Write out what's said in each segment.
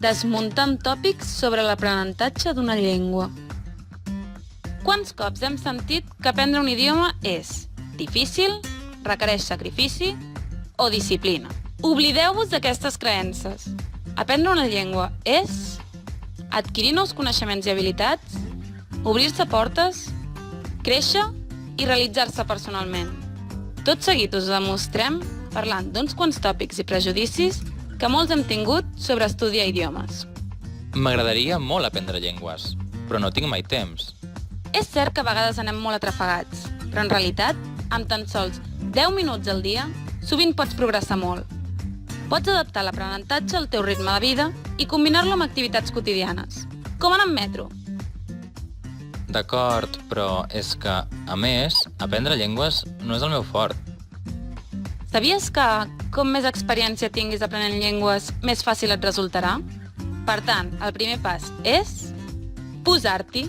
desmuntant tòpics sobre l'aprenentatge d'una llengua. Quants cops hem sentit que aprendre un idioma és difícil, requereix sacrifici o disciplina? Oblideu-vos d'aquestes creences. Aprendre una llengua és adquirir nous coneixements i habilitats, obrir-se portes, créixer i realitzar-se personalment. Tot seguit us ho demostrem parlant d'uns quants tòpics i prejudicis que molts hem tingut sobre estudiar idiomes. M'agradaria molt aprendre llengües, però no tinc mai temps. És cert que a vegades anem molt atrafegats, però en realitat, amb tan sols 10 minuts al dia, sovint pots progressar molt. Pots adaptar l'aprenentatge al teu ritme de vida i combinar-lo amb activitats quotidianes, com anar en metro. D'acord, però és que, a més, aprendre llengües no és el meu fort. Sabies que, com més experiència tinguis aprenent llengües, més fàcil et resultarà? Per tant, el primer pas és posar-t'hi.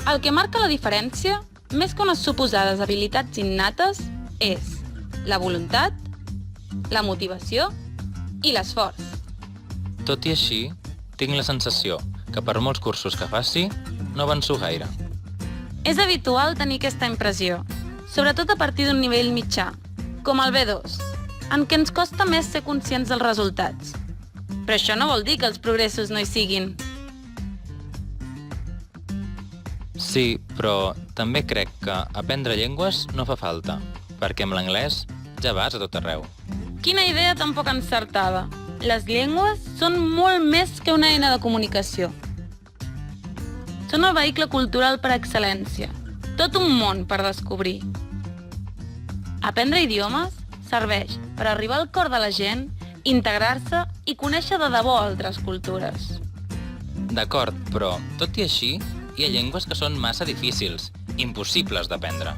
El que marca la diferència, més que unes suposades habilitats innates, és la voluntat, la motivació i l'esforç. Tot i així, tinc la sensació que per molts cursos que faci, no avanço gaire. És habitual tenir aquesta impressió, sobretot a partir d'un nivell mitjà, com el B2, en què ens costa més ser conscients dels resultats. Però això no vol dir que els progressos no hi siguin. Sí, però també crec que aprendre llengües no fa falta, perquè amb l'anglès ja vas a tot arreu. Quina idea tan poc encertada! Les llengües són molt més que una eina de comunicació. Són el vehicle cultural per excel·lència, tot un món per descobrir. Aprendre idiomes serveix per arribar al cor de la gent, integrar-se i conèixer de debò altres cultures. D'acord, però, tot i així, hi ha llengües que són massa difícils, impossibles d'aprendre.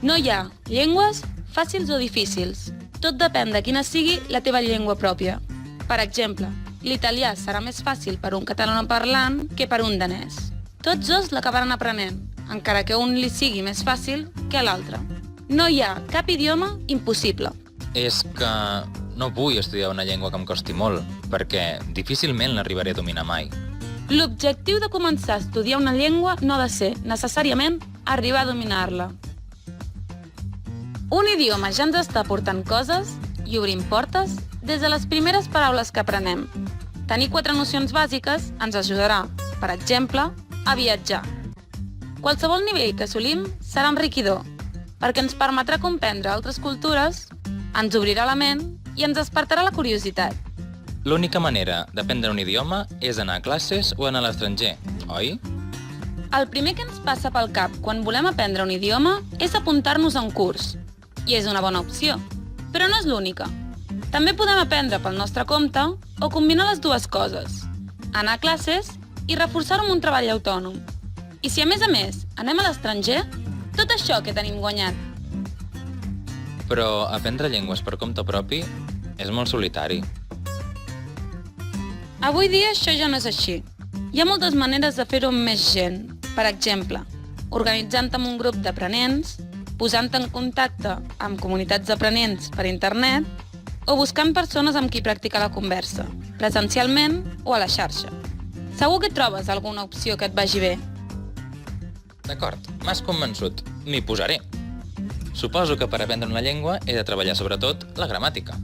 No hi ha llengües fàcils o difícils. Tot depèn de quina sigui la teva llengua pròpia. Per exemple, l'italià serà més fàcil per un catalanoparlant que per un danès. Tots dos l'acabaran aprenent, encara que un li sigui més fàcil que a l'altre. No hi ha cap idioma impossible. És que no vull estudiar una llengua que em costi molt, perquè difícilment l'arribaré a dominar mai. L'objectiu de començar a estudiar una llengua no ha de ser, necessàriament, arribar a dominar-la. Un idioma ja ens està portant coses i obrint portes des de les primeres paraules que aprenem. Tenir 4 nocions bàsiques ens ajudarà, per exemple, a viatjar. Qualsevol nivell que assolim serà enriquidor, perquè ens permetrà comprendre altres cultures, ens obrirà la ment i ens despertarà la curiositat. L'única manera d'aprendre un idioma és anar a classes o anar a l'estranger, oi? El primer que ens passa pel cap quan volem aprendre un idioma és apuntar-nos a un curs, i és una bona opció, però no és l'única. També podem aprendre pel nostre compte o combinar les dues coses, anar a classes i reforçar-ho amb un treball autònom. I si a més anem a l'estranger, tot això que tenim guanyat. Però aprendre llengües per compte propi és molt solitari. Avui dia això ja no és així. Hi ha moltes maneres de fer-ho amb més gent. Per exemple, organitzant-te amb un grup d'aprenents, posant-te en contacte amb comunitats d'aprenents per internet o buscant persones amb qui practicar la conversa, presencialment o a la xarxa. Segur que trobes alguna opció que et vagi bé. D'acord, m'has convençut. M'hi posaré. Suposo que per aprendre una llengua he de treballar sobretot la gramàtica.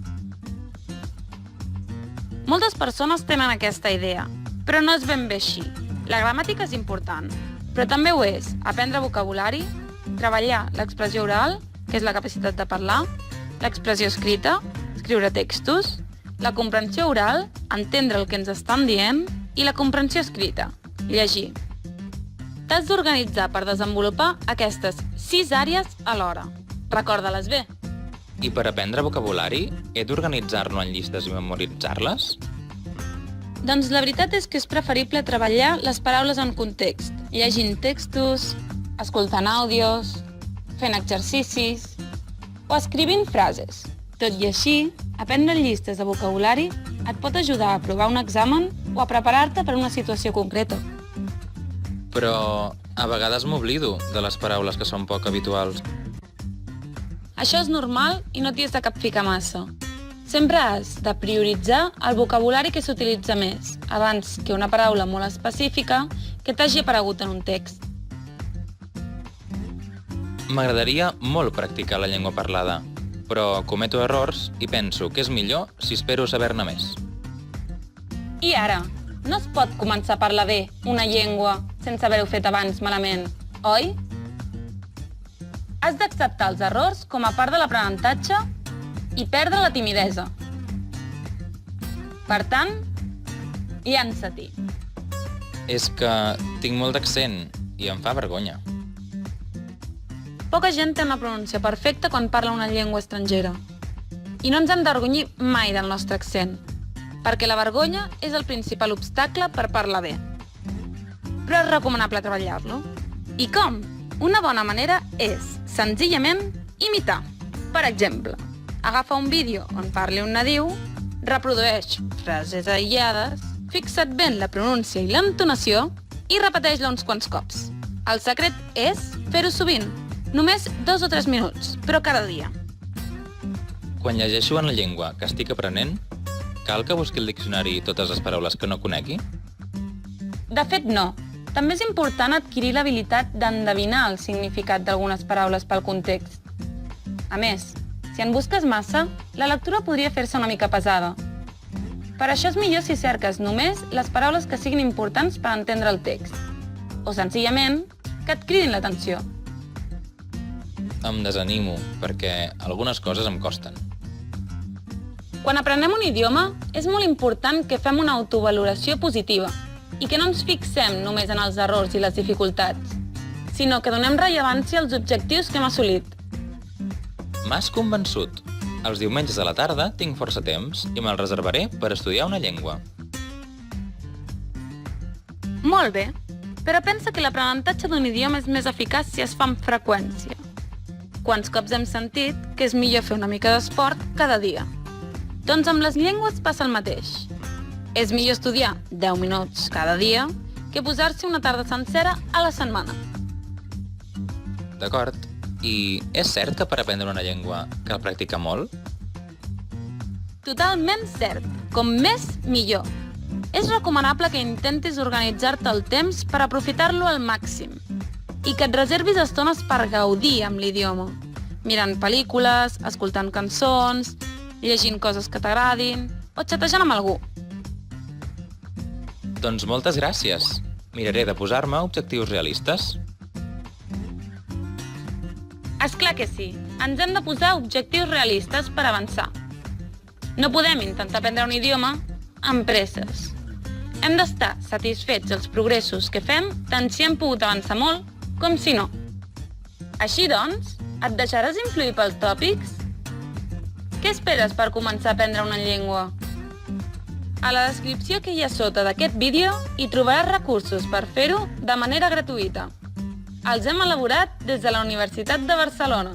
Moltes persones tenen aquesta idea, però no és ben bé així. La gramàtica és important, però també ho és aprendre vocabulari, treballar l'expressió oral, que és la capacitat de parlar, l'expressió escrita, escriure textos, la comprensió oral, entendre el que ens estan dient, i la comprensió escrita, llegir. T'has d'organitzar per desenvolupar aquestes 6 àrees alhora. Recorda-les bé. I per aprendre vocabulari, he d'organitzar-lo en llistes i memoritzar-les? Doncs la veritat és que és preferible treballar les paraules en context, llegint textos, escoltant àudios, fent exercicis o escrivint frases. Tot i així, aprendre llistes de vocabulari et pot ajudar a aprovar un examen o a preparar-te per una situació concreta. Però a vegades m'oblido de les paraules que són poc habituals. Això és normal i no t'hi has de capficar massa. Sempre has de prioritzar el vocabulari que s'utilitza més, abans que una paraula molt específica que t'hagi aparegut en un text. M'agradaria molt practicar la llengua parlada, però cometo errors i penso que és millor si espero saber-ne més. I ara, no es pot començar a parlar bé una llengua sense haver-ho fet abans malament, oi? Has d'acceptar els errors com a part de l'aprenentatge i perdre la timidesa. Per tant, llança-t'hi. És que tinc molt d'accent i em fa vergonya. Poca gent té una pronúncia perfecta quan parla una llengua estrangera. I no ens hem d'avergonyir mai del nostre accent, perquè la vergonya és el principal obstacle per parlar bé. Però és recomanable treballar-lo. I com? Una bona manera és, senzillament, imitar. Per exemple, agafa un vídeo on parli un nadiu, reprodueix frases aïllades, fixa't bé en la pronúncia i l'entonació i repeteix-la uns quants cops. El secret és fer-ho sovint, només 2 o 3 minuts, però cada dia. Quan llegeixo en la llengua que estic aprenent, cal que busqui el diccionari totes les paraules que no conegui? De fet, no. També és important adquirir l'habilitat d'endevinar el significat d'algunes paraules pel context. A més, si en busques massa, la lectura podria fer-se una mica pesada. Per això és millor si cerques només les paraules que siguin importants per entendre el text, o senzillament que et cridin l'atenció. Em desanimo, perquè algunes coses em costen. Quan aprenem un idioma, és molt important que fem una autovaloració positiva i que no ens fixem només en els errors i les dificultats, sinó que donem rellevància als objectius que hem assolit. M'has convençut. Els diumenges a la tarda tinc força temps i me'l reservaré per estudiar una llengua. Molt bé, però pensa que l'aprenentatge d'un idioma és més eficaç si es fa amb freqüència. Quants cops hem sentit que és millor fer una mica d'esport cada dia? Doncs amb les llengües passa el mateix. És millor estudiar 10 minuts cada dia que posar-s'hi una tarda sencera a la setmana. D'acord. I és cert que per aprendre una llengua cal practicar molt? Totalment cert. Com més, millor. És recomanable que intentis organitzar-te el temps per aprofitar-lo al màxim i que et reservis estones per gaudir amb l'idioma, mirant pel·lícules, escoltant cançons, llegint coses que t'agradin o xatejant amb algú. Doncs moltes gràcies. Miraré de posar-me objectius realistes. És clar que sí. Ens hem de posar objectius realistes per avançar. No podem intentar aprendre un idioma amb presses. Hem d'estar satisfets dels progressos que fem tant si hem pogut avançar molt com si no. Així doncs, et deixaràs influir pels tòpics? Què esperes per començar a aprendre una llengua? A la descripció que hi ha sota d'aquest vídeo hi trobaràs recursos per fer-ho de manera gratuïta. Els hem elaborat des de la Universitat de Barcelona.